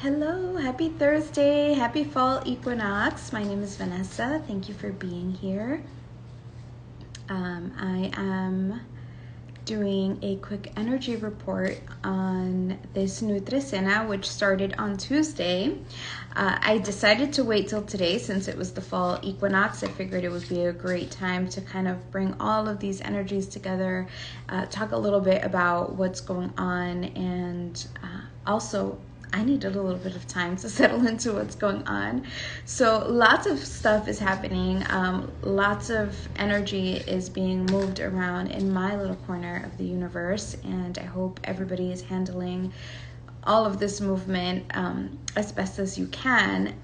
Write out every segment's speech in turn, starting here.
Hello, happy Thursday, happy Fall Equinox. My name is Vanessa. Thank you for being here. I am doing a quick energy report on this new Trecena, which started on Tuesday. I decided to wait till today since it was the Fall Equinox. I figured it would be a great time to kind of bring all of these energies together, talk a little bit about what's going on, and also I needed a little bit of time to settle into what's going on. So lots of stuff is happening. Lots of energy is being moved around in my little corner of the universe. And I hope everybody is handling all of this movement as best as you can.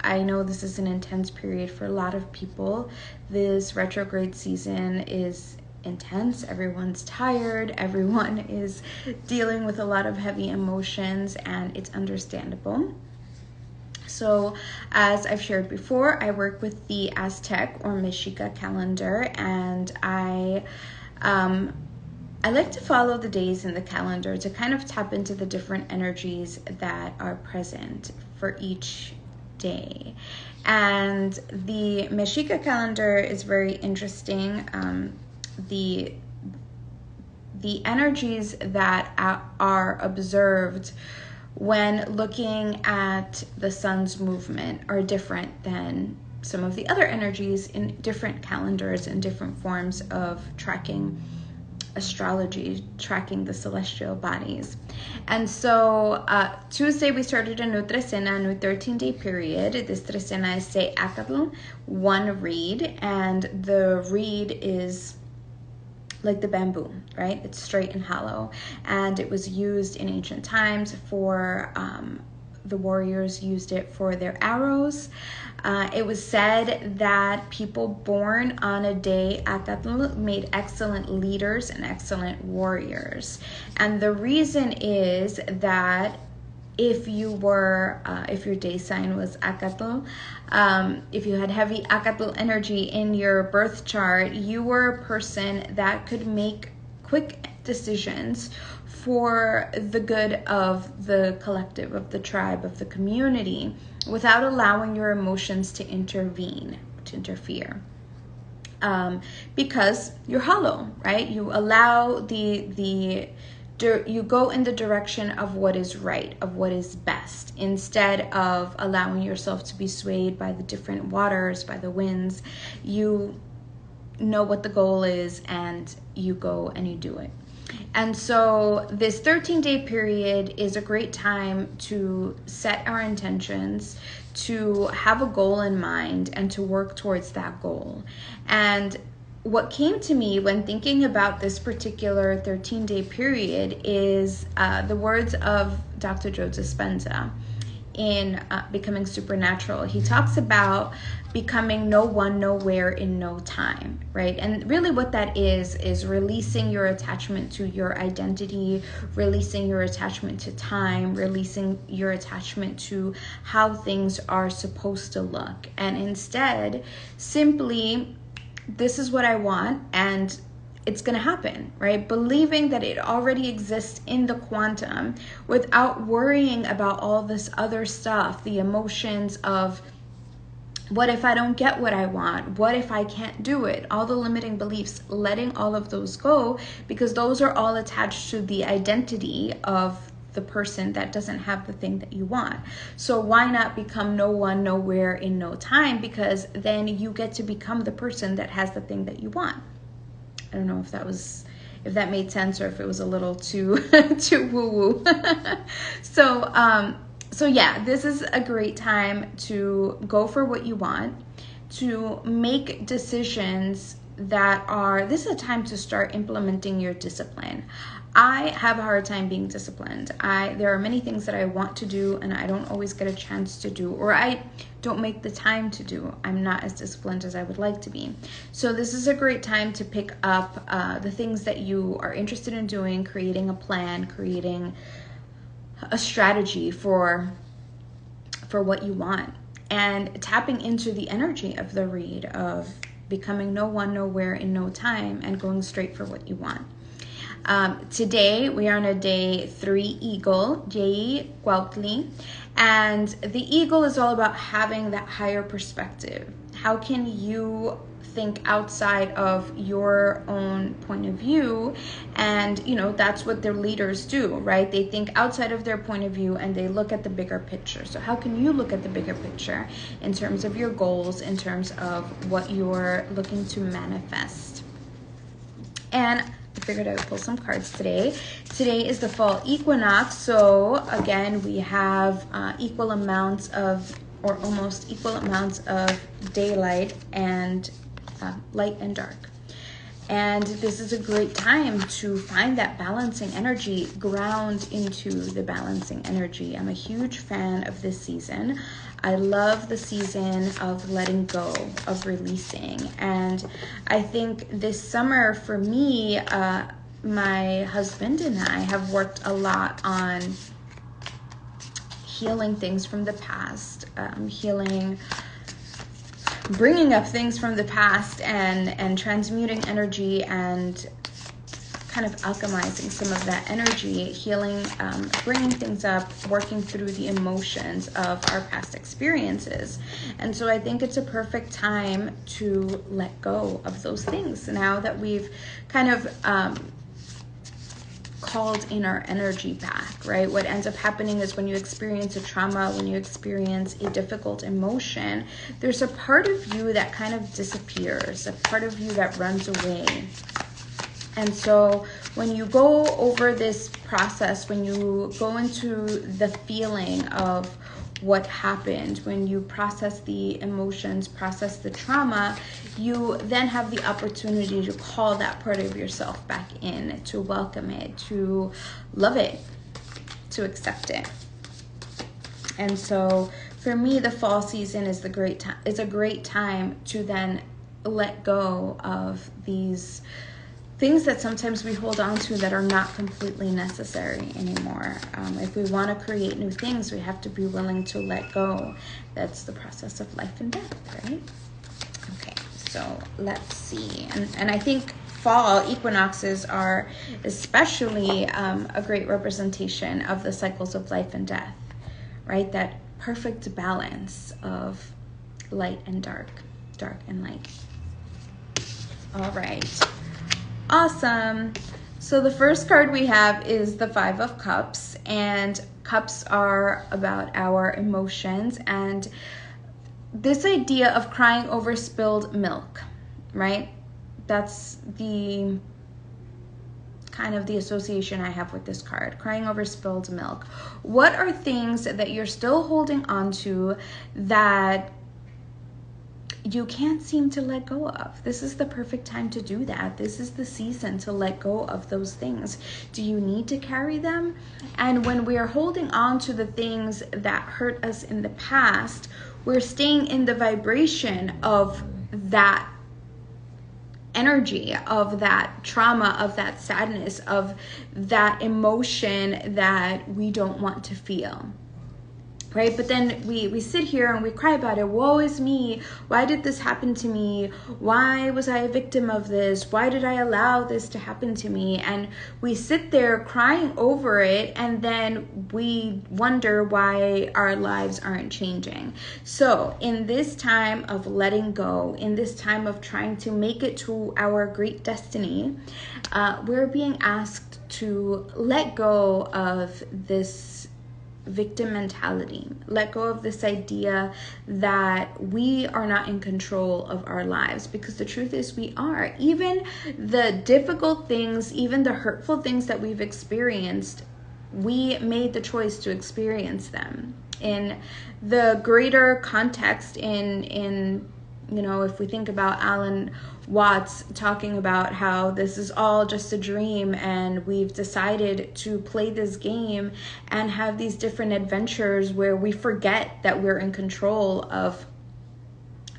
I know this is an intense period for a lot of people. This retrograde season is intense. Everyone's tired. Everyone is dealing with a lot of heavy emotions, and it's understandable. So as I've shared before, I work with the Aztec or Mexica calendar, and I like to follow the days in the calendar to kind of tap into the different energies that are present for each day. And the Mexica calendar is very interesting. The energies that are observed when looking at the sun's movement are different than some of the other energies in different calendars and different forms of tracking astrology, tracking the celestial bodies. And so Tuesday we started a new Trecena, a new 13-day period. This Trecena is Ce Acatl, one reed, and the reed is like the bamboo, right? It's straight and hollow, and it was used in ancient times for the warriors used it for their arrows. It was said that people born on a day Acatl made excellent leaders and excellent warriors, and the reason is that if your day sign was Acatl, if you had heavy Acatl energy in your birth chart, you were a person that could make quick decisions for the good of the collective, of the tribe, of the community, without allowing your emotions to interfere. Because you're hollow, right? You allow you go in the direction of what is right, of what is best, instead of allowing yourself to be swayed by the different waters, by the winds. You know what the goal is, and you go and you do it. And so this 13-day period is a great time to set our intentions, to have a goal in mind, and to work towards that goal. And what came to me when thinking about this particular 13-day period is the words of Dr. Joe Dispenza in Becoming Supernatural. He talks about becoming no one, nowhere in no time, right? And really what that is releasing your attachment to your identity, releasing your attachment to time, releasing your attachment to how things are supposed to look. And instead, simply, this is what I want, and it's going to happen, right? Believing that it already exists in the quantum without worrying about all this other stuff, the emotions of what if I don't get what I want? What if I can't do it? All the limiting beliefs, letting all of those go, because those are all attached to the identity of the person that doesn't have the thing that you want. So why not become no one, nowhere in no time? Because then you get to become the person that has the thing that you want. I don't know if that made sense, or if it was a little too woo-woo. So yeah, this is a great time to go for what you want, to make decisions this is a time to start implementing your discipline. I have a hard time being disciplined. There are many things that I want to do and I don't always get a chance to do, or I don't make the time to do. I'm not as disciplined as I would like to be. So this is a great time to pick up the things that you are interested in doing, creating a plan, creating a strategy for what you want, and tapping into the energy of the read of becoming no one, nowhere in no time, and going straight for what you want. Today we are on a day 3 eagle, Ce Acatl, and the eagle is all about having that higher perspective. How can you think outside of your own point of view? And that's what their leaders do, right? They think outside of their point of view and they look at the bigger picture. So how can you look at the bigger picture in terms of your goals, in terms of what you're looking to manifest? And I figured I would pull some cards today. Today is the fall equinox. So again, we have equal amounts of, or almost equal amounts of daylight and light and dark. And this is a great time to find that balancing energy, ground into the balancing energy. I'm a huge fan of this season. I love the season of letting go, of releasing. And I think this summer for me, my husband and I have worked a lot on healing things from the past, bringing up things from the past and transmuting energy and kind of alchemizing some of that energy, healing, bringing things up, working through the emotions of our past experiences. And so I think it's a perfect time to let go of those things now that we've kind of called in our energy back, right? What ends up happening is when you experience a trauma, when you experience a difficult emotion, there's a part of you that kind of disappears, a part of you that runs away. And so when you go over this process, when you go into the feeling of what happened, when you process the emotions, process the trauma, you then have the opportunity to call that part of yourself back in, to welcome it, to love it, to accept it. And so for me, the fall season is a great time to then let go of these things that sometimes we hold on to that are not completely necessary anymore. If we want to create new things, we have to be willing to let go. That's the process of life and death, right? Okay, so let's see. And I think fall equinoxes are especially a great representation of the cycles of life and death, right? That perfect balance of light and dark, dark and light. All right. Awesome. So the first card we have is the 5 of Cups, and cups are about our emotions and this idea of crying over spilled milk, right? That's the kind of the association I have with this card, crying over spilled milk. What are things that you're still holding on to that you can't seem to let go of? This is the perfect time to do that. This is the season to let go of those things. Do you need to carry them? And when we are holding on to the things that hurt us in the past, we're staying in the vibration of that energy, of that trauma, of that sadness, of that emotion that we don't want to feel. Right? But then we sit here and we cry about it. Woe is me. Why did this happen to me? Why was I a victim of this? Why did I allow this to happen to me? And we sit there crying over it, and then we wonder why our lives aren't changing. So in this time of letting go, in this time of trying to make it to our great destiny, we're being asked to let go of this victim mentality. Let go of this idea that we are not in control of our lives, because the truth is we are. Even the difficult things, even the hurtful things that we've experienced, we made the choice to experience them. In the greater context, in if we think about Alan Watts talking about how this is all just a dream and we've decided to play this game and have these different adventures where we forget that we're in control of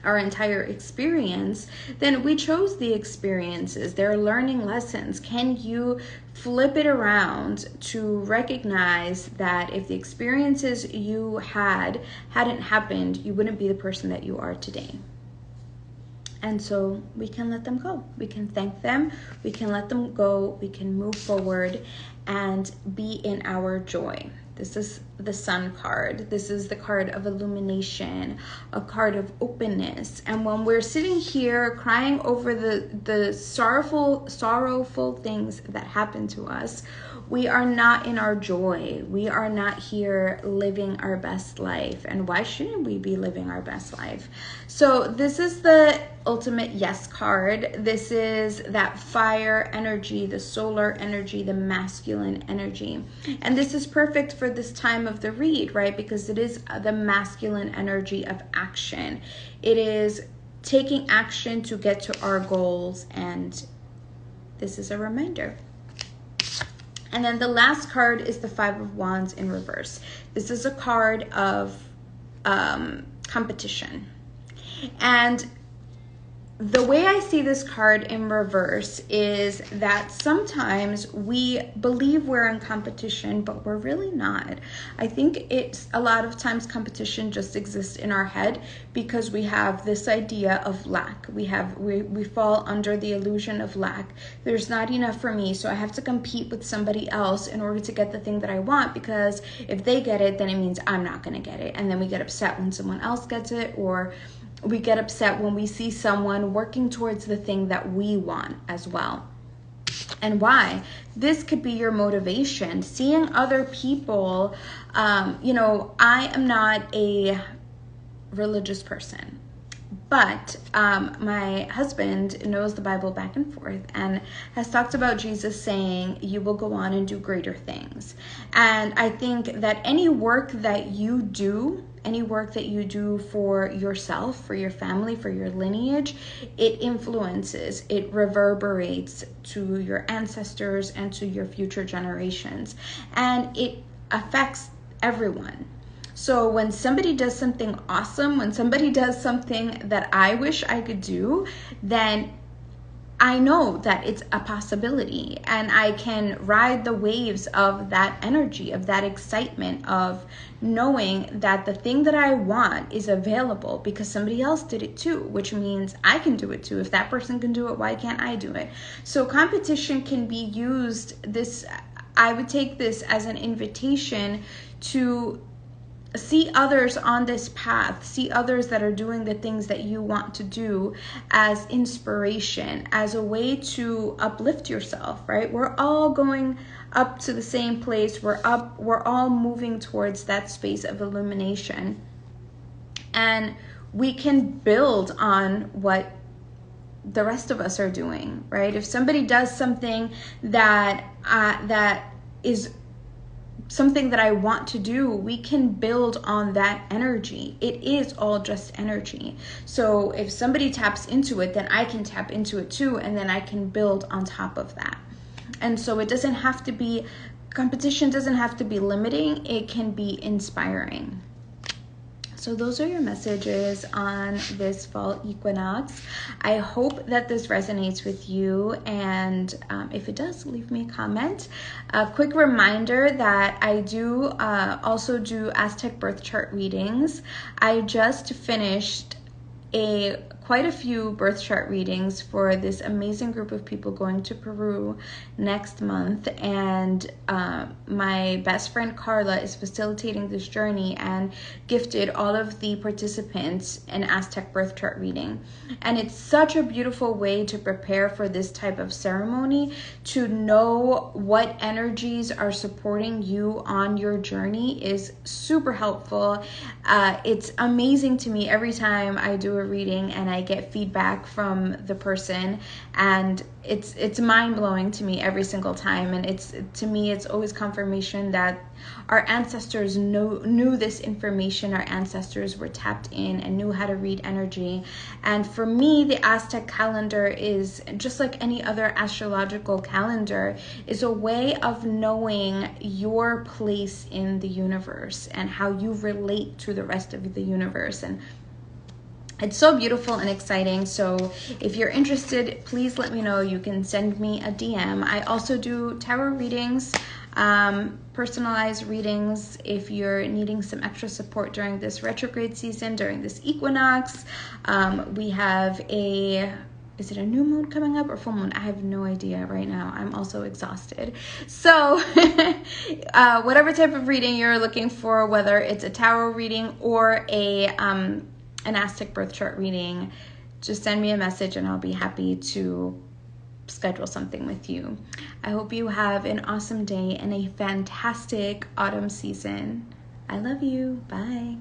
our entire experience, then we chose the experiences. They're learning lessons. Can you flip it around to recognize that if the experiences you hadn't happened, you wouldn't be the person that you are today? And so we can let them go. We can thank them. We can let them go. We can move forward and be in our joy. This is the Sun card. This is the card of illumination, a card of openness. And when we're sitting here crying over the sorrowful things that happen to us, we are not in our joy. We are not here living our best life. And why shouldn't we be living our best life? So this is the ultimate yes card. This is that fire energy, the solar energy, the masculine energy. And this is perfect for this time of the read, right? Because it is the masculine energy of action. It is taking action to get to our goals. And this is a reminder. And then the last card is the Five of Wands in reverse. This is a card of competition. And the way I see this card in reverse is that sometimes we believe we're in competition, but we're really not. I think it's a lot of times competition just exists in our head because we have this idea of lack. We fall under the illusion of lack. There's not enough for me, so I have to compete with somebody else in order to get the thing that I want, because if they get it, then it means I'm not going to get it. And then we get upset when someone else gets it, or we get upset when we see someone working towards the thing that we want as well. And why? This could be your motivation. Seeing other people, I am not a religious person, but my husband knows the Bible back and forth and has talked about Jesus saying, you will go on and do greater things. And I think that any work that you do for yourself, for your family, for your lineage, it influences, it reverberates to your ancestors and to your future generations. And it affects everyone. So when somebody does something awesome, when somebody does something that I wish I could do, then I know that it's a possibility, and I can ride the waves of that energy, of that excitement, of knowing that the thing that I want is available because somebody else did it too, which means I can do it too. If that person can do it, why can't I do it? So competition can be used, I would take this as an invitation to see others on this path, see others that are doing the things that you want to do as inspiration, as a way to uplift yourself, right? We're all going up to the same place. We're all moving towards that space of illumination. And we can build on what the rest of us are doing, right? If somebody does something that is something that I want to do, we can build on that energy. It is all just energy. So if somebody taps into it, then I can tap into it too, and then I can build on top of that. And so competition doesn't have to be limiting, it can be inspiring. So those are your messages on this fall equinox. I hope that this resonates with you, and if it does, leave me a comment. A quick reminder that I do also do Aztec birth chart readings. I just finished quite a few birth chart readings for this amazing group of people going to Peru next month, and my best friend Carla is facilitating this journey and gifted all of the participants an Aztec birth chart reading. And it's such a beautiful way to prepare for this type of ceremony, to know what energies are supporting you on your journey is super helpful. It's amazing to me every time I do a reading and I get feedback from the person, and it's mind-blowing to me every single time. And to me it's always confirmation that our ancestors knew this information. Our ancestors were tapped in and knew how to read energy. And for me, the Aztec calendar is just like any other astrological calendar, is a way of knowing your place in the universe and how you relate to the rest of the universe. And it's so beautiful and exciting. So if you're interested, please let me know. You can send me a DM. I also do tarot readings. personalized readings if you're needing some extra support during this retrograde season, during this equinox. We have is it a new moon coming up or full moon? I have no idea right now. I'm also exhausted. So whatever type of reading you're looking for, whether it's a tarot reading or an Aztec birth chart reading, just send me a message and I'll be happy to schedule something with you. I hope you have an awesome day and a fantastic autumn season. I love you. Bye.